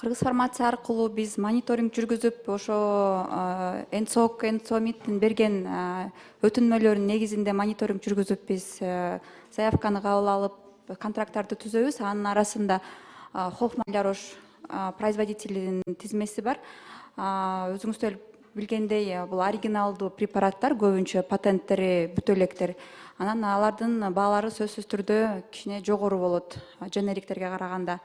Кыргыз фармация аркылуу биз мониторинг жүргүзүп, ошо НСОК, НСОМИДтин берген өтүнмөлөрүнүн негизинде мониторинг жүргүзүп биз заявканы кабыл алып, контракттарды түзөбүз. Анын арасында Хофман Ларош производителинин тизмеси бар. Өзүңүздөр билгендей, бул оригиналдуу препараттар, көбүнчө патенттери бүтө электер. Анан алардын баалары сөзсүз түрдө кичине жогору болот женериктерге караганда.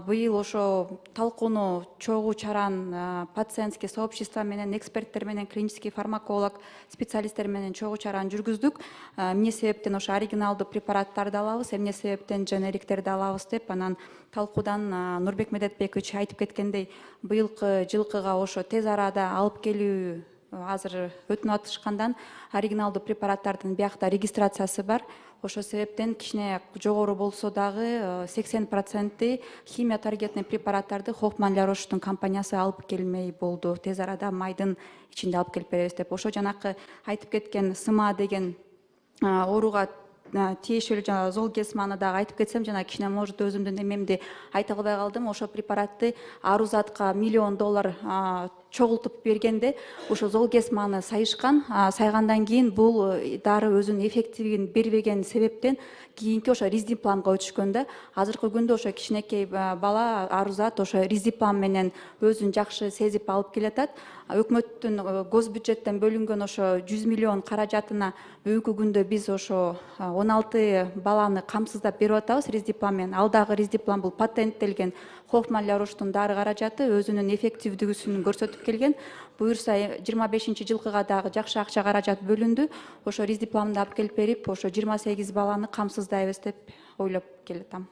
Быйыл ошо талкууну чогуу чаран пациентский сообщество менен, эксперттер менен, клинический фармаколог специалисттер менен чогуу чаран жүргүздүк. Эмне себептен ошо оригиналдуу препараттарды алабыз, эмне себептен женериктерди алабыз деп, анан талкуудан Нурбек Медетбекович айтып кеткендей, быйылкы жылкыга ошо тез арада алып келүү азыр өтүнүп атышкандан оригиналдуу препараттардын биякта регистрациясы бар. Ошол себептен кичине жогору болсо дагы 80% химия таргетный препараттарды Хофман Лароштун компаниясы алып келмей болду. Тез арада майдын ичинде алып келип беребиз деп. Ошо жанакы айтып кеткен СМА деген ооруга тиешелүү жана Золгесманы дагы айтып кетсем, жана кичине может өзүмдүн эмемди айта албай калдым. Ошо препаратты Арузатка $1 миллион чогултуп бергенде, ошо Золгесманы сайышкан. Сайгандан кийин бул дары өзүнүн эффективин бербеген себептен кийинки ошо Риздипламга өтүшкөн да. Азыркы күндө ошо кичинекей бала Арузат ошо Риздиплам менен өзүн жакшы сезип алып келатат. Өкмөттүн госбюджеттен бөлүнгөн ошо 100 миллион каражатына бүгүнкү күндө биз ошо 16 баланы камсыздап берип атабыз Риздиплам менен. Ал дагы Риздиплам бул патенттелген Хофман Лароштун дары каражаты, өзүнүн эффективдүүсүн көрсөтүп келген. Буюрса 25-жылкыга дагы жакшы акча каражат бөлүндү. Ошо Риздипламды алып келип берип, ошо 28 баланы камсыздайбыз деп ойлоп келатам.